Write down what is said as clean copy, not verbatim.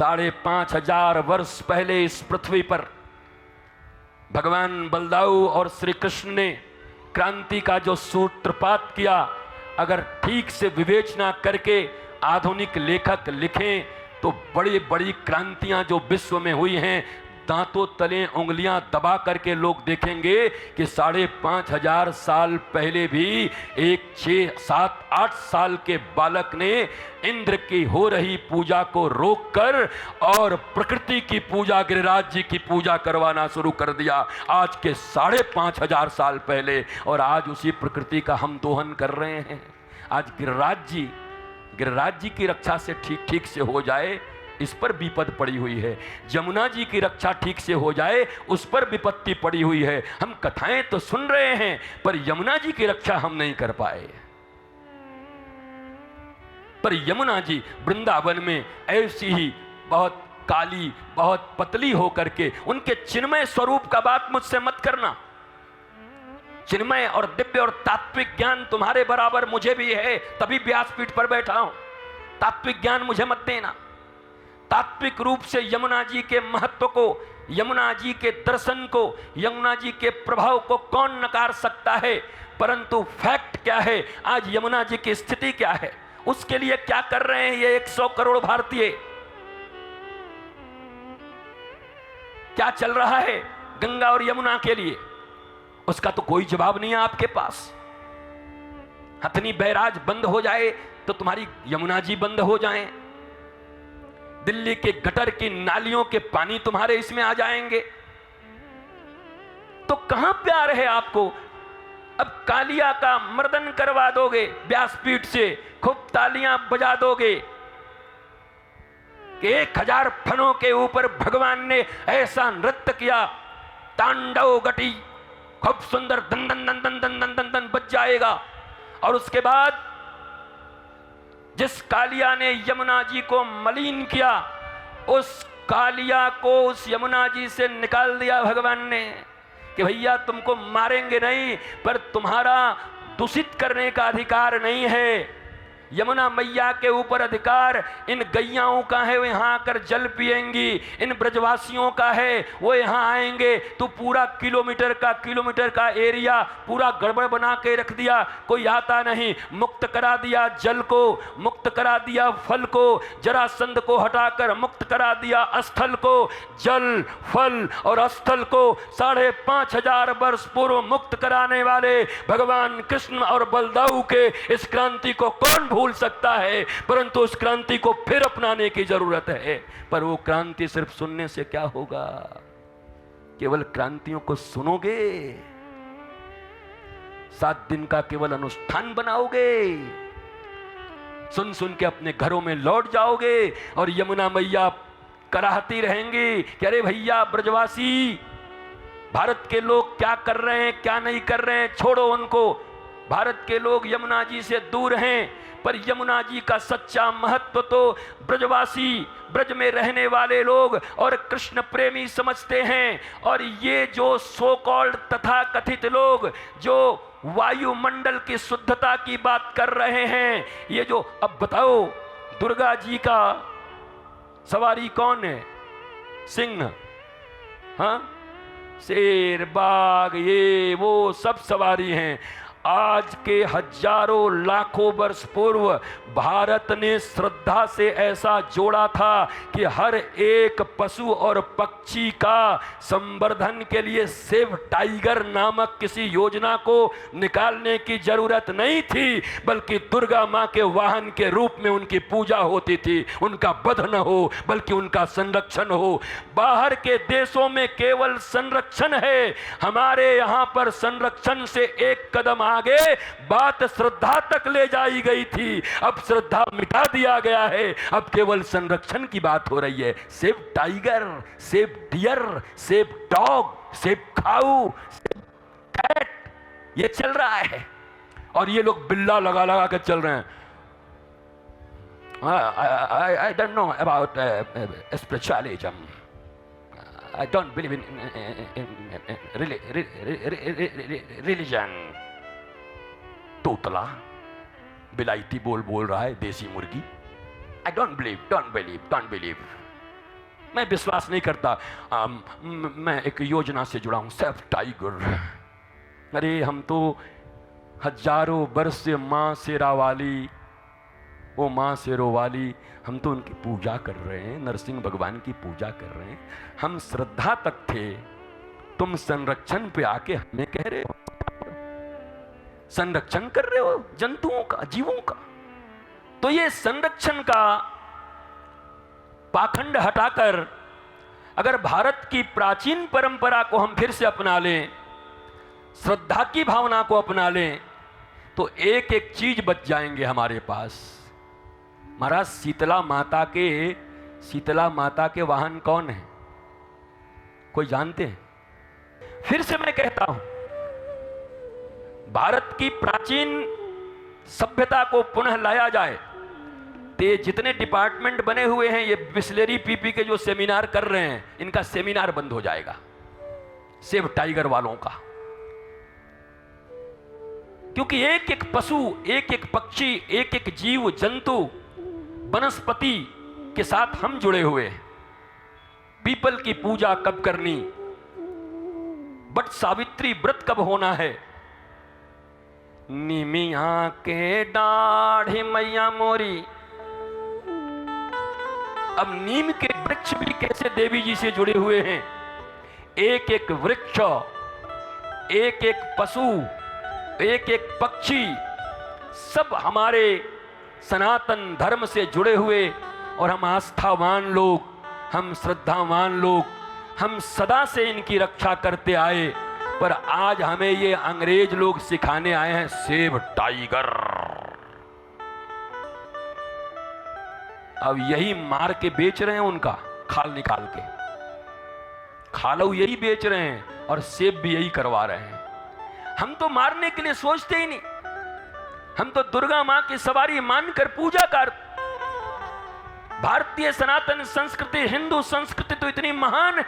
5,500 वर्ष पहले इस पृथ्वी पर भगवान बलदाऊ और श्री कृष्ण ने क्रांति का जो सूत्रपात किया, अगर ठीक से विवेचना करके आधुनिक लेखक लिखें तो बड़ी बड़ी क्रांतियां जो विश्व में हुई हैं, दांतों तले उंगलियां दबा करके लोग देखेंगे कि 5,500 साल पहले भी एक 6, 7, 8 साल के बालक ने इंद्र की हो रही पूजा को रोककर और प्रकृति की पूजा, गिरिराज जी की पूजा करवाना शुरू कर दिया आज के 5,500 साल पहले। और आज उसी प्रकृति का हम दोहन कर रहे हैं। आज गिरिराज जी की रक्षा से ठीक से हो जाए, इस पर विपद पड़ी हुई है। यमुना जी की रक्षा ठीक से हो जाए, उस पर विपत्ति पड़ी हुई है। हम कथाएं तो सुन रहे हैं पर यमुना जी की रक्षा हम नहीं कर पाए। पर यमुना जी वृंदावन में ऐसी ही बहुत काली, बहुत पतली होकर के, उनके चिन्मय स्वरूप का बात मुझसे मत करना। चिन्मय और दिव्य और तात्विक ज्ञान तुम्हारे बराबर मुझे भी है, तभी व्यासपीठ पर बैठा हूं। तात्विक ज्ञान मुझे मत देना। तात्विक रूप से यमुना जी के महत्व को, यमुना जी के दर्शन को, यमुना जी के प्रभाव को कौन नकार सकता है। परंतु फैक्ट क्या है, आज यमुना जी की स्थिति क्या है, उसके लिए क्या कर रहे हैं ये 100 करोड़ भारतीय। क्या चल रहा है गंगा और यमुना के लिए, उसका तो कोई जवाब नहीं है आपके पास। हथनी बैराज बंद हो जाए तो तुम्हारी यमुना जी बंद हो जाएं। दिल्ली के गटर की नालियों के पानी तुम्हारे इसमें आ जाएंगे, तो कहां प्यार है आपको। अब कालिया का मर्दन करवा दोगे व्यासपीठ से, खूब तालियां बजा दोगे कि 1000 फनों के ऊपर भगवान ने ऐसा नृत्य किया, तांडव गटी, खूब सुंदर दन दन दन दन दन दन दन दन बज जाएगा। और उसके बाद जिस कालिया ने यमुना जी को मलिन किया, उस कालिया को उस यमुना जी से निकाल दिया भगवान ने कि भैया तुमको मारेंगे नहीं, पर तुम्हारा दूषित करने का अधिकार नहीं है। यमुना मैया के ऊपर अधिकार इन गैयाओं का है, वो यहाँ आकर जल पिएंगी। इन ब्रजवासियों का है, वो यहाँ आएंगे। तो पूरा किलोमीटर का एरिया पूरा गड़बड़ बना के रख दिया, कोई आता नहीं। मुक्त करा दिया जल को, मुक्त करा दिया फल को, जरासंध को हटाकर मुक्त करा दिया स्थल को। जल, फल और स्थल को 5,500 वर्ष पूर्व मुक्त कराने वाले भगवान कृष्ण और बलदाऊ के इस क्रांति को कौन भूल सकता है। परंतु उस क्रांति को फिर अपनाने की जरूरत है। पर वो क्रांति सिर्फ सुनने से क्या होगा। केवल क्रांतियों को सुनोगे, 7 दिन का केवल अनुष्ठान बनाओगे, सुन सुन के अपने घरों में लौट जाओगे और यमुना मैया कराहती रहेंगी कि अरे भैया ब्रजवासी, भारत के लोग क्या कर रहे हैं क्या नहीं कर रहे हैं, छोड़ो उनको। भारत के लोग यमुना जी से दूर हैं, पर यमुना जी का सच्चा महत्व तो ब्रजवासी, ब्रज में रहने वाले लोग और कृष्ण प्रेमी समझते हैं। और ये जो सो कॉल्ड तथा कथित लोग जो वायुमंडल की शुद्धता की बात कर रहे हैं, ये जो, अब बताओ दुर्गा जी का सवारी कौन है? सिंह, हाँ, शेर, बाघ, ये वो सब सवारी हैं। आज के हजारों लाखों वर्ष पूर्व भारत ने श्रद्धा से ऐसा जोड़ा था कि हर एक पशु और पक्षी का संवर्धन के लिए सेव टाइगर नामक किसी योजना को निकालने की जरूरत नहीं थी, बल्कि दुर्गा मां के वाहन के रूप में उनकी पूजा होती थी। उनका वध न हो बल्कि उनका संरक्षण हो। बाहर के देशों में केवल संरक्षण है, हमारे यहां पर संरक्षण से एक कदम आगे बात श्रद्धा तक ले जाई गई थी। अब श्रद्धा मिटा दिया गया है, अब केवल संरक्षण की बात हो रही है। Save tiger, save deer, save dog, save cow, save cat, ये चल रहा है। और ये लोग बिल्ला लगा लगा कर चल रहे हैं। I don't know about spiritualism. I don't believe in religion. तोतला बिलायती बोल रहा है, देसी मुर्गी। I don't believe. मैं विश्वास नहीं करता। मैं एक योजना से जुड़ा हूं, सेफ टाइगर। अरे हम तो हजारों वर्ष से माँ शेरा वाली, वो माँ शेरों वाली, हम तो उनकी पूजा कर रहे हैं, नरसिंह भगवान की पूजा कर रहे हैं। हम श्रद्धा तक थे, तुम संरक्षण पे आके हमें कह रहे हो, संरक्षण कर रहे हो जंतुओं का, जीवों का। तो ये संरक्षण का पाखंड हटाकर अगर भारत की प्राचीन परंपरा को हम फिर से अपना लें, श्रद्धा की भावना को अपना लें, तो एक एक चीज बच जाएंगे हमारे पास। महाराज शीतला माता के वाहन कौन है? कोई जानते हैं? फिर से मैं कहता हूं, भारत की प्राचीन सभ्यता को पुनः लाया जाए तो ये जितने डिपार्टमेंट बने हुए हैं, ये बिस्लेरी पीपी के जो सेमिनार कर रहे हैं, इनका सेमिनार बंद हो जाएगा सेव टाइगर वालों का। क्योंकि एक एक पशु, एक एक पक्षी, एक एक जीव जंतु, वनस्पति के साथ हम जुड़े हुए हैं। पीपल की पूजा कब करनी, बट सावित्री व्रत कब होना है, निमिया के डाढ़ी मैया मोरी। अब नीम के वृक्ष भी कैसे देवी जी से जुड़े हुए हैं। एक एक वृक्ष, एक एक पशु, एक एक पक्षी, सब हमारे सनातन धर्म से जुड़े हुए, और हम आस्थावान लोग, हम श्रद्धावान लोग, हम सदा से इनकी रक्षा करते आए। पर आज हमें ये अंग्रेज लोग सिखाने आए हैं सेव टाइगर। अब यही मार के बेच रहे हैं, उनका खाल निकाल के खालऊ यही बेच रहे हैं, और सेव भी यही करवा रहे हैं। हम तो मारने के लिए सोचते ही नहीं, हम तो दुर्गा मां की सवारी मानकर पूजा कर। भारतीय सनातन संस्कृति, हिंदू संस्कृति तो इतनी महान है,